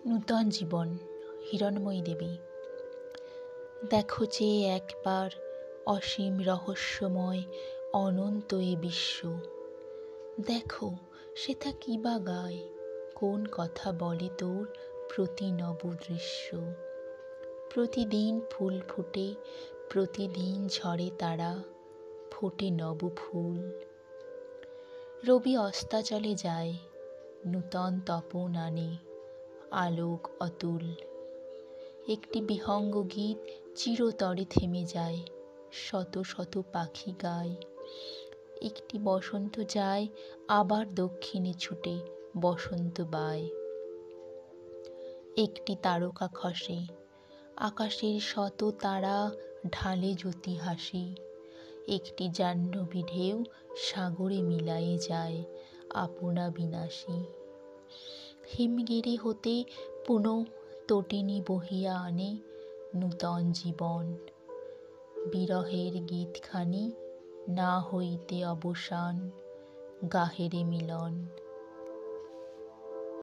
নূতন জীবন। হিরণময়ী দেবী। দেখো যে একবার অসীম রহস্যময় অনন্ত এ বিশ্ব। দেখো সেথা কি বা গায়, কোন কথা বলে তোর প্রতি নব দৃশ্য। প্রতিদিন ফুল ফোটে, প্রতিদিন ঝরে তারা, ফোটে নব ফুল। রবি অস্তাচলে যায়, নূতন তপন আনে, আলোক অতুল। একটি বিহঙ্গ গীত চিরতরে থেমে যায়, শত শত পাখি গায়। একটি বসন্ত যায়, আবার দক্ষিণে ছুটে বসন্ত বায়। একটি তারকা খসে, আকাশের শত তারা ঢালে জ্যোতি হাসি। একটি জাহ্নবী ঢেউ সাগরে মিলায়ে যায়, আপনা বিনাশী। হিমগিরি হতে পুনঃ তটিনী বহিয়া আনে নূতন জীবন। বিরহের গীতখানি না হইতে অবসান, গাহেরে মিলন।